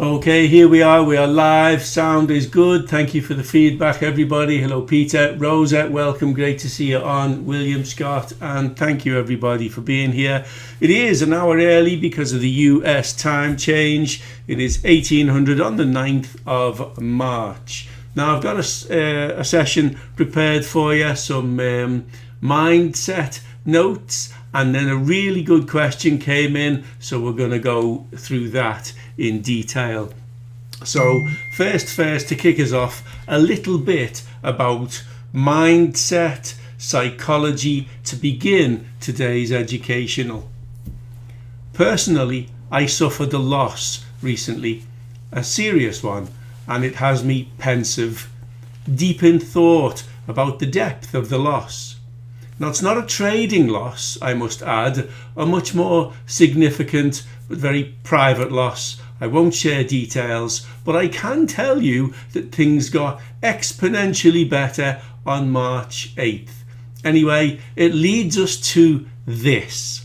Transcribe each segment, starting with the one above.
Okay, here we are live, sound is good. Thank you for the feedback, everybody. Hello Peter, Rosa, welcome, great to see you on. William, Scott, and thank you everybody for being here. It is an hour early because of the US time change. It is 1800 on the 9th of March. Now I've got a session prepared for you, some mindset notes, and then a really good question came in, so we're going to go through that in detail. So first to kick us off, a little bit about mindset, psychology to begin today's educational. Personally, I suffered a loss recently, a serious one, and it has me pensive, deep in thought about the depth of the loss. Now, it's not a trading loss, I must add, a much more significant but very private loss. I won't share details, but I can tell you that things got exponentially better on March 8th. Anyway, it leads us to this.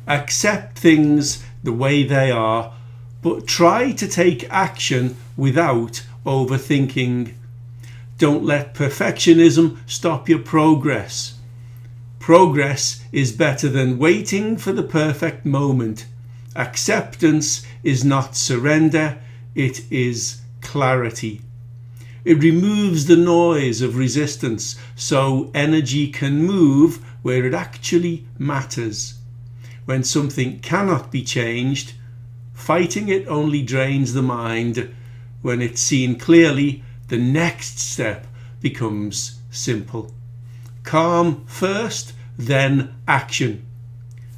Accept things the way they are, but try to take action without overthinking. Don't let perfectionism stop your progress. Progress is better than waiting for the perfect moment. Acceptance is not surrender, it is clarity. It removes the noise of resistance so energy can move where it actually matters. When something cannot be changed, fighting it only drains the mind. When it's seen clearly, the next step becomes simple. Calm first, then action.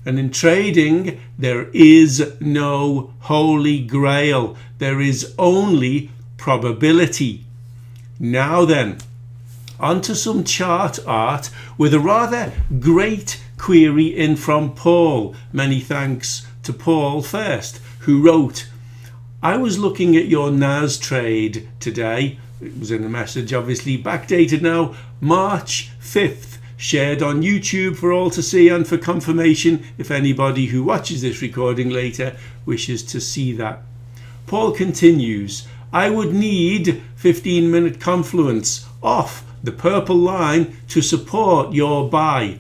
And in trading, there is no holy grail. There is only probability. Now then, onto some chart art with a rather great query in from Paul. Many thanks to Paul first, who wrote, I was looking at your NAS trade today. It was in a message, obviously backdated now, March 5th, shared on YouTube for all to see and for confirmation if anybody who watches this recording later wishes to see that. Paul continues, I would need 15-minute confluence off the purple line to support your buy.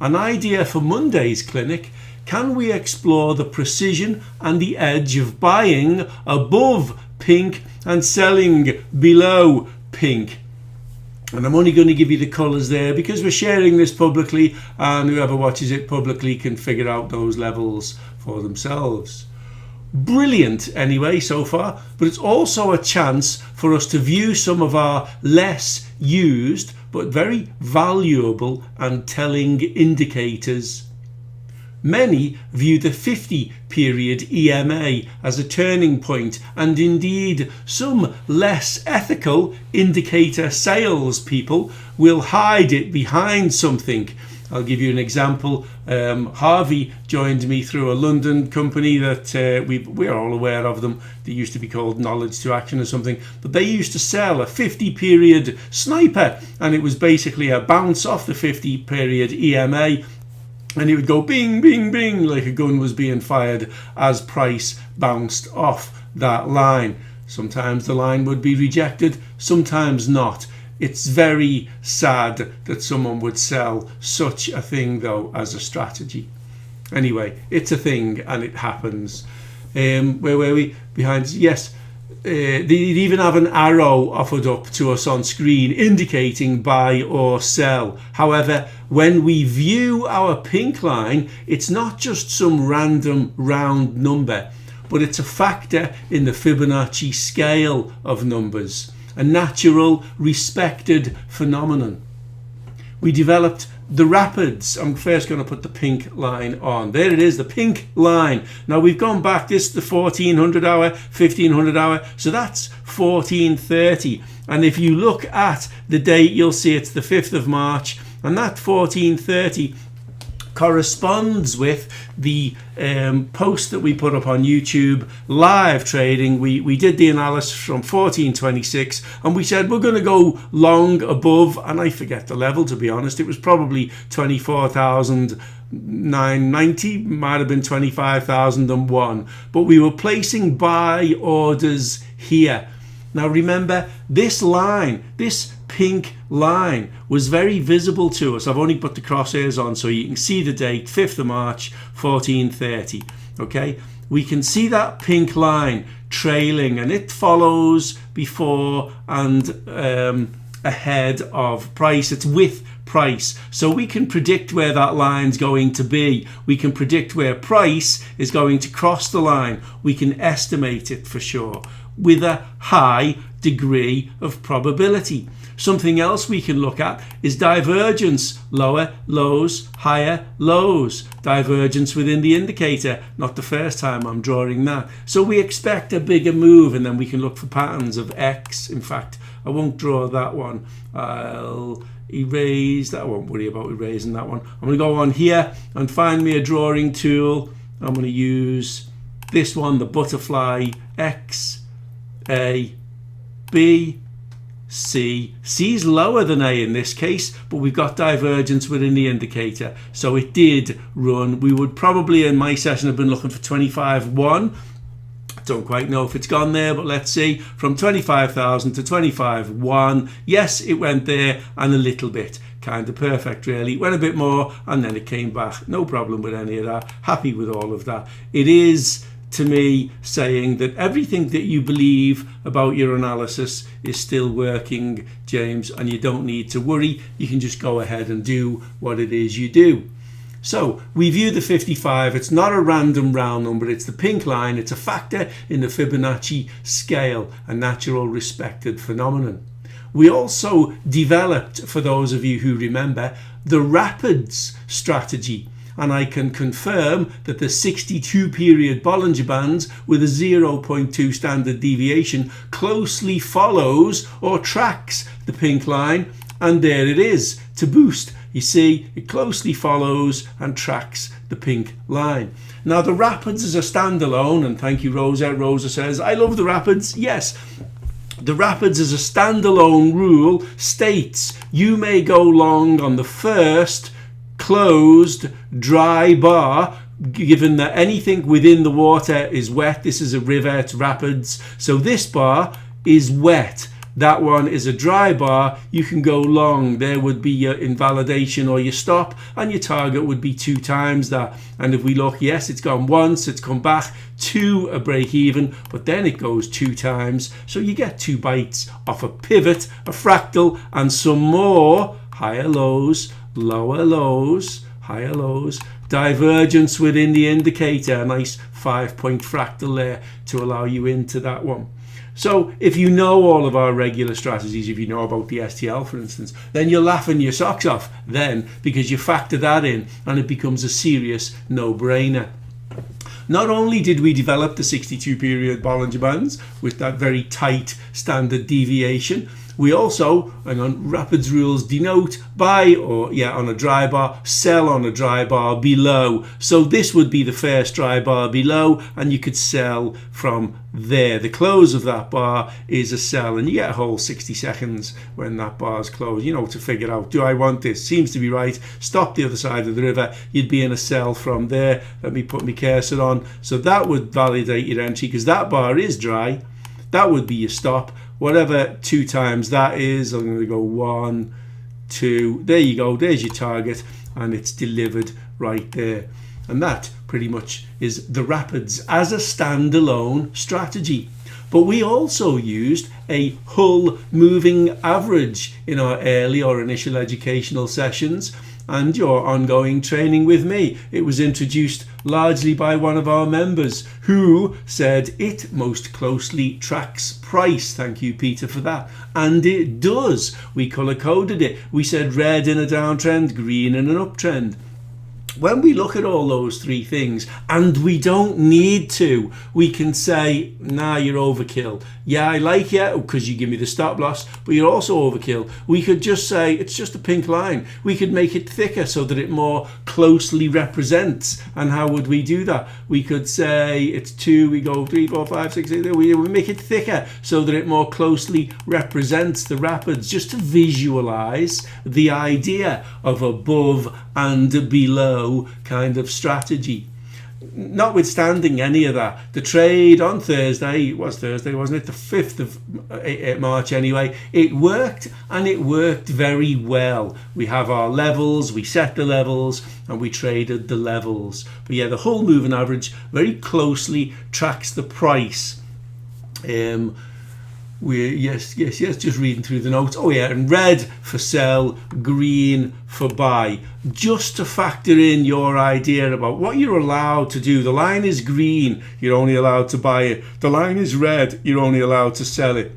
An idea for Monday's clinic. Can we explore the precision and the edge of buying above pink and selling below pink? And I'm only going to give you the colours there because we're sharing this publicly, and whoever watches it publicly can figure out those levels for themselves. Brilliant anyway so far, but it's also a chance for us to view some of our less used but very valuable and telling indicators. Many view the 50-period EMA as a turning point, and indeed some less ethical indicator salespeople will hide it behind something. I'll give you an example. Harvey joined me through a London company that we're all aware of them. They used to be called Knowledge to Action or something, but they used to sell a 50-period sniper, and it was basically a bounce off the 50-period EMA. And it would go bing, bing, bing, like a gun was being fired as price bounced off that line. Sometimes the line would be rejected, sometimes not. It's very sad that someone would sell such a thing, though, as a strategy. Anyway, it's a thing and it happens. Where were we? Behind, yes. They even have an arrow offered up to us on screen indicating buy or sell. However, when we view our pink line, it's not just some random round number, but it's a factor in the Fibonacci scale of numbers, a natural, respected phenomenon. We developed the rapids. I'm first going to put the pink line on. There it is, the pink line. Now we've gone back, this is the 1400 hour, 1500 hour, so that's 1430. And if you look at the date, you'll see it's the 5th of March, and that 1430 corresponds with the post that we put up on YouTube, live trading. We did the analysis from 1426 and we said we're going to go long above, and I forget the level, to be honest. It was probably 24,990, might have been 25,001, but we were placing buy orders here. Now remember, this line, this pink line, was very visible to us. I've only put the crosshairs on so you can see the date, 5th of March 1430. Okay, we can see that pink line trailing, and it follows before and ahead of price. It's with price, so we can predict where that line's going to be. We can predict where price is going to cross the line. We can estimate it for sure with a high degree of probability. Something else we can look at is divergence, lower lows, higher lows, divergence within the indicator. Not the first time I'm drawing that. So we expect a bigger move, and then we can look for patterns of X. In fact, I won't draw that one. I'll erase that. I won't worry about erasing that one. I'm going to go on here and find me a drawing tool. I'm going to use this one, the butterfly. X, A, B, C. C is lower than A in this case, but we've got divergence within the indicator, so it did run. We would probably in my session have been looking for 25.1. Don't quite know if it's gone there, but let's see. From 25,000 to 25.1. Yes, it went there and a little bit. Kind of perfect, really. Went a bit more and then it came back. No problem with any of that. Happy with all of that. It is, to me, saying that everything that you believe about your analysis is still working, James, and you don't need to worry. You can just go ahead and do what it is you do. So we view the 55. It's not a random round number. It's the pink line. It's a factor in the Fibonacci scale, a natural respected phenomenon. We also developed, for those of you who remember, the Rapids strategy. And I can confirm that the 62 period Bollinger Bands with a 0.2 standard deviation closely follows or tracks the pink line. And there it is to boost. You see, it closely follows and tracks the pink line. Now, the Rapids is a standalone, and thank you, Rosa. Rosa says, I love the Rapids. Yes, the Rapids as a standalone rule states you may go long on the first closed dry bar, given that anything within the water is wet. This is a river, it's rapids. So this bar is wet. That one is a dry bar. You can go long. There would be your invalidation or your stop, and your target would be 2 times that. And if we look, yes, it's gone once, it's come back to a break even, but then it goes 2 times. So you get 2 bites off a pivot, a fractal, and some more higher lows, lower lows, higher lows, divergence within the indicator, a nice 5-point fractal there to allow you into that one. So if you know all of our regular strategies, if you know about the STL, for instance, then you're laughing your socks off then, because you factor that in and it becomes a serious no-brainer. Not only did we develop the 62 period Bollinger Bands with that very tight standard deviation, we also, Rapids rules denote buy on a dry bar, sell on a dry bar below. So this would be the first dry bar below, and you could sell from there. The close of that bar is a sell, and you get a whole 60 seconds when that bar is closed, to figure out, do I want this? Seems to be right. Stop the other side of the river. You'd be in a sell from there. Let me put my cursor on. So that would validate your entry, because that bar is dry. That would be your stop. Whatever 2 times that is, I'm going to go 1, 2. There you go. There's your target, and it's delivered right there. And that pretty much is the Rapids as a standalone strategy. But we also used a Hull moving average in our early or initial educational sessions and your ongoing training with me. It was introduced largely by one of our members who said it most closely tracks price. Thank you, Peter, for that. And it does. We color coded it. We said red in a downtrend, green in an uptrend. when we look at all those three things, and we don't need to, we can say, nah, you're overkill. Yeah, I like you because you give me the stop loss, but you're also overkill. We could just say it's just a pink line. We could make it thicker so that it more closely represents. And how would we do that? We could say it's 2, we go 3, 4, 5, 6, 8, we make it thicker so that it more closely represents the rapids, just to visualize the idea of above and below kind of strategy. Notwithstanding any of that, the trade on Thursday, it was Thursday, wasn't it? The 5th of March anyway, it worked, and it worked very well. We have our levels, we set the levels, and we traded the levels. But yeah, the whole moving average very closely tracks the price. Yes, just reading through the notes. Oh yeah, and red for sell, green for buy. Just to factor in your idea about what you're allowed to do. The line is green, you're only allowed to buy it. The line is red, you're only allowed to sell it.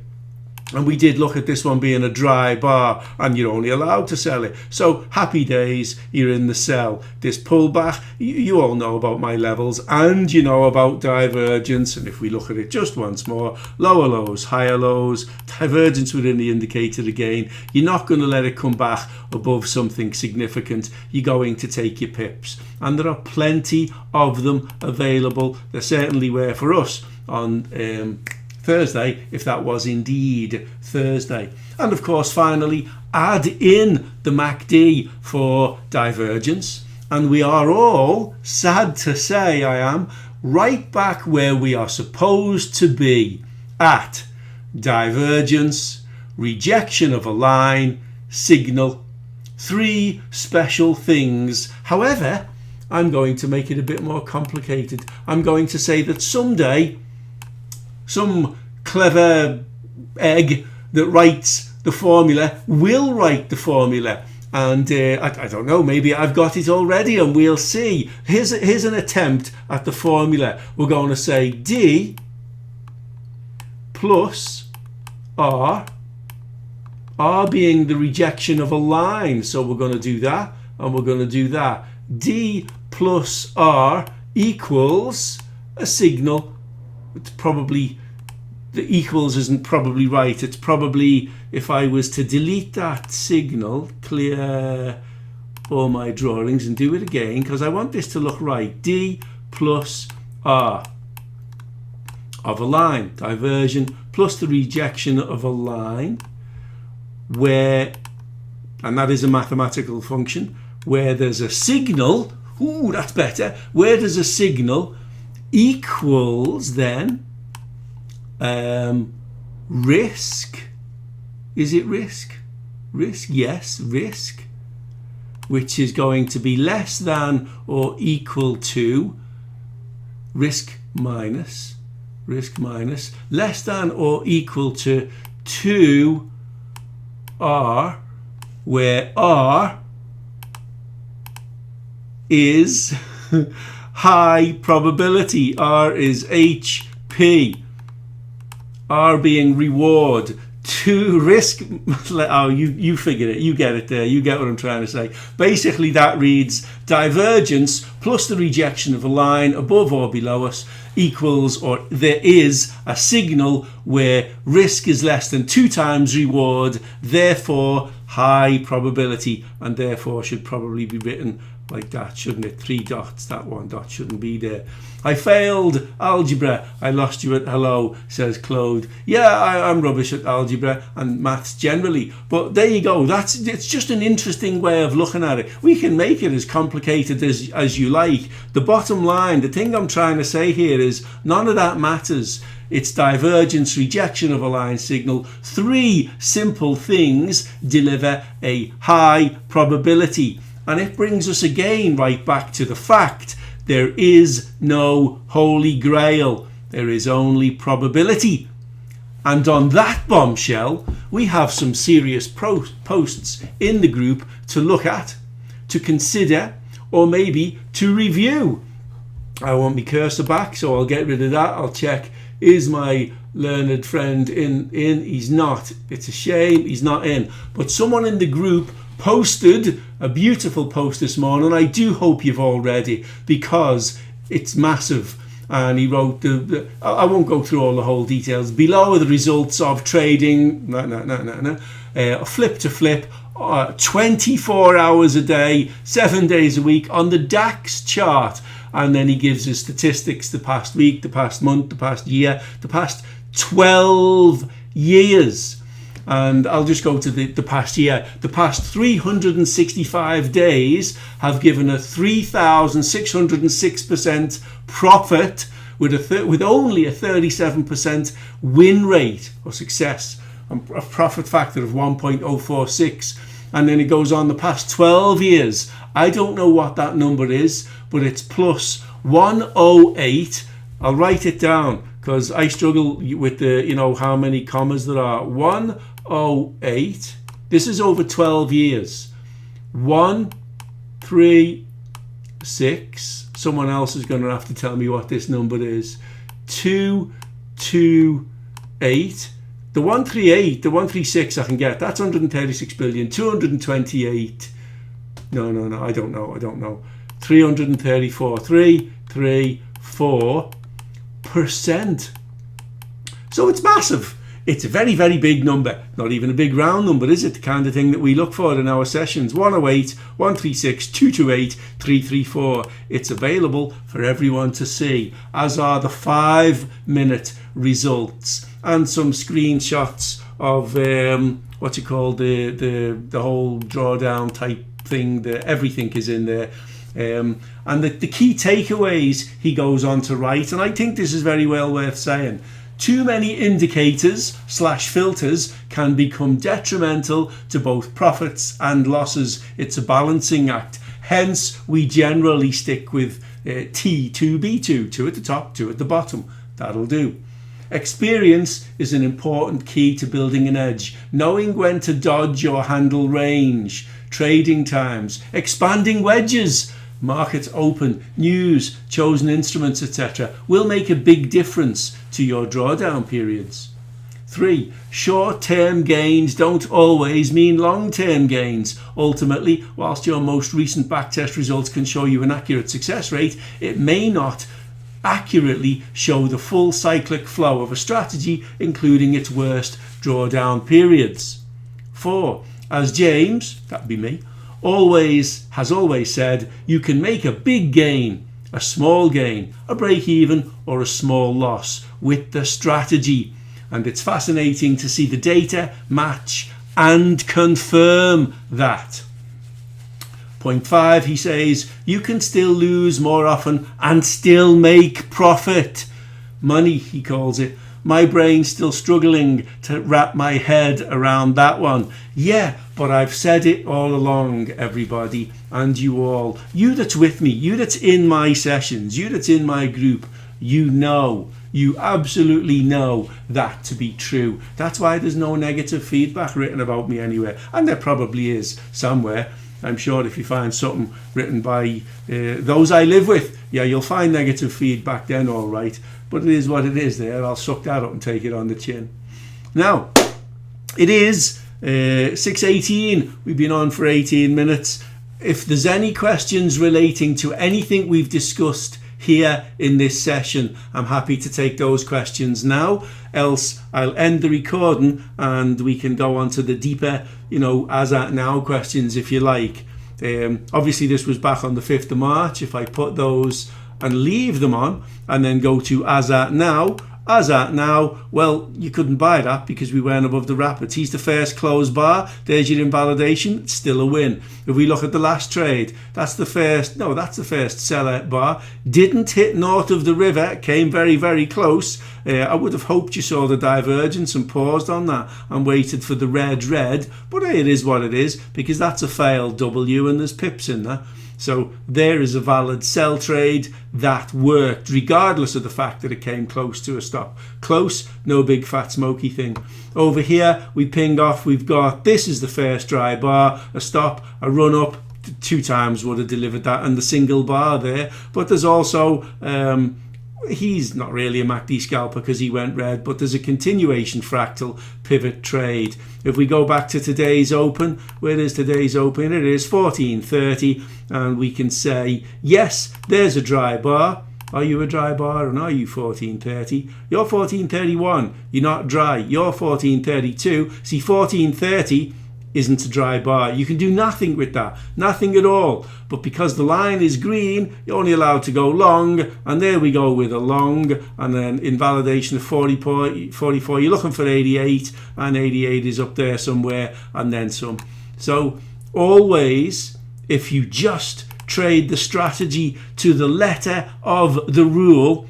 And we did look at this one being a dry bar, and you're only allowed to sell it. So happy days, you're in the sell. This pullback, you all know about my levels, and you know about divergence. And if we look at it just once more, lower lows, higher lows, divergence within the indicator again. You're not going to let it come back above something significant. You're going to take your pips. And there are plenty of them available. There certainly were for us on Thursday, if that was indeed Thursday. And of course, finally, add in the MACD for divergence, and we are all, sad to say I am, right back where we are supposed to be at divergence, rejection of a line, signal. 3 special things. However, I'm going to make it a bit more complicated. I'm going to say that someday some clever egg that writes the formula will write the formula, and I don't know, maybe I've got it already, and we'll see. Here's an attempt at the formula. We're going to say D plus R being the rejection of a line, so we're going to do that, and we're going to do that. D plus R equals a signal. It's probably, the equals isn't probably right. It's probably, if I was to delete that signal, clear all my drawings and do it again, because I want this to look right. D plus R of a line, diversion plus the rejection of a line, where, and that is a mathematical function, where there's a signal, ooh, that's better, where there's a signal equals then risk. Is it risk? Risk, yes, risk, which is going to be less than or equal to risk minus, less than or equal to 2R, where R is high probability. R is HP. R being reward. To risk, oh, you figured it, you get it there, you get what I'm trying to say. Basically that reads divergence plus the rejection of a line above or below us equals, or there is a signal where risk is less than 2 times reward, therefore high probability, and therefore should probably be written like that, shouldn't it? 3 dots, that 1 dot shouldn't be there. I failed algebra. I lost you at hello, says Claude. Yeah, I'm rubbish at algebra and maths generally. But there you go. It's just an interesting way of looking at it. We can make it as complicated as you like. The bottom line, the thing I'm trying to say here is none of that matters. It's divergence, rejection of a line signal. 3 simple things deliver a high probability. And it brings us again right back to the fact there is no holy grail. There is only probability. And on that bombshell, we have some serious posts in the group to look at, to consider, or maybe to review. I want my cursor back, so I'll get rid of that. I'll check, is my learned friend in? He's not. It's a shame he's not in. But someone in the group posted a beautiful post this morning. I do hope you've all read it because it's massive. And he wrote I won't go through all the whole details. Below are the results of trading, flip to flip, 24 hours a day, 7 days a week on the DAX chart. And then he gives us statistics, the past week, the past month, the past year, the past 12 years. And I'll just go to the past year. The past 365 days have given a 3,606% profit with only a 37% win rate or success, a profit factor of 1.046. And then it goes on the past 12 years. I don't know what that number is, but it's plus 108. I'll write it down because I struggle with the, how many commas there are. 108. This is over 12 years. 136. Someone else is going to have to tell me what this number is. 228. The 138, the 136 I can get. That's 136 billion. 228. No, I don't know. 334. 334%. So it's massive. It's a very, very big number. Not even a big round number, is it? The kind of thing that we look for in our sessions. 108, 136, 228, 334. It's available for everyone to see, as are the 5-minute results and some screenshots of the whole drawdown type thing. Everything is in there. And the key takeaways he goes on to write, and I think this is very well worth saying. Too many indicators / filters can become detrimental to both profits and losses. It's a balancing act. Hence, we generally stick with T2B2, 2 at the top, 2 at the bottom. That'll do. Experience is an important key to building an edge. Knowing when to dodge or handle range, trading times, expanding wedges, markets open, news, chosen instruments, etc. will make a big difference to your drawdown periods. 3. Short-term gains don't always mean long-term gains. Ultimately, whilst your most recent backtest results can show you an accurate success rate, it may not accurately show the full cyclic flow of a strategy, including its worst drawdown periods. 4. As James, that'd be me, has always said, you can make a big gain, a small gain, a break even, or a small loss with the strategy. And it's fascinating to see the data match and confirm that. Point 5, he says, you can still lose more often and still make profit. Money, he calls it. My brain's still struggling to wrap my head around that one. Yeah, but I've said it all along, everybody, and you all. You that's with me, you that's in my sessions, you that's in my group, you absolutely know that to be true. That's why there's no negative feedback written about me anywhere. And there probably is somewhere. I'm sure if you find something written by those I live with, yeah, you'll find negative feedback then, all right. But it is what it is there. I'll suck that up and take it on the chin. Now, it is 6:18. We've been on for 18 minutes. If there's any questions relating to anything we've discussed here in this session, I'm happy to take those questions now. Else, I'll end the recording and we can go on to the deeper, as at now questions if you like. Obviously, this was back on the 5th of March. If I put those and leave them on and then go to as at now, well, you couldn't buy that because we weren't above the rapids. He's the first closed bar. There's your invalidation. It's still a win. If we look at the last trade, that's the first seller bar. Didn't hit north of the river. Came very, very close. I would have hoped you saw the divergence and paused on that and waited for the red. But it is what it is because that's a failed W and there's pips in there. So there is a valid sell trade that worked regardless of the fact that it came close to a stop. Close, no big fat smoky thing. Over here we ping off, we've got, this is the first dry bar, a stop, a run up, 2 times would have delivered that and the single bar there. But there's also he's not really a MACD scalper because he went red, but there's a continuation fractal pivot trade. If we go back to today's open, where is today's open? It is 1430, and we can say, yes, there's a dry bar. Are you a dry bar, and are you 1430? You're 1431. You're not dry. You're 1432. See, 1430 isn't a dry bar. You can do nothing with that, nothing at all. But because the line is green, you're only allowed to go long, and there we go with a long, and then invalidation of 44. You're looking for 88, and 88 is up there somewhere, and then some. So always, if you just trade the strategy to the letter of the rule,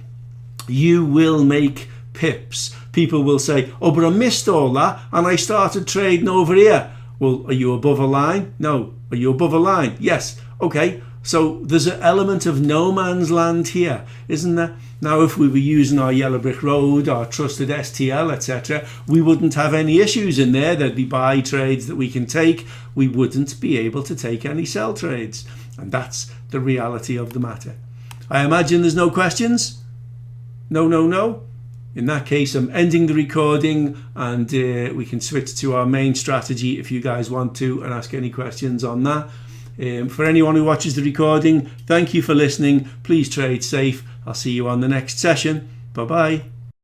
you will make pips. People will say, oh, but I missed all that, and I started trading over here. Well, are you above a line? No. Are you above a line? Yes. Okay. So there's an element of no man's land here, isn't there? Now, if we were using our Yellow Brick Road, our trusted STL, etc., we wouldn't have any issues in there. There'd be buy trades that we can take. We wouldn't be able to take any sell trades. And that's the reality of the matter. I imagine there's no questions? No. In that case, I'm ending the recording, and we can switch to our main strategy if you guys want to and ask any questions on that. For anyone who watches the recording, thank you for listening. Please trade safe. I'll see you on the next session. Bye-bye.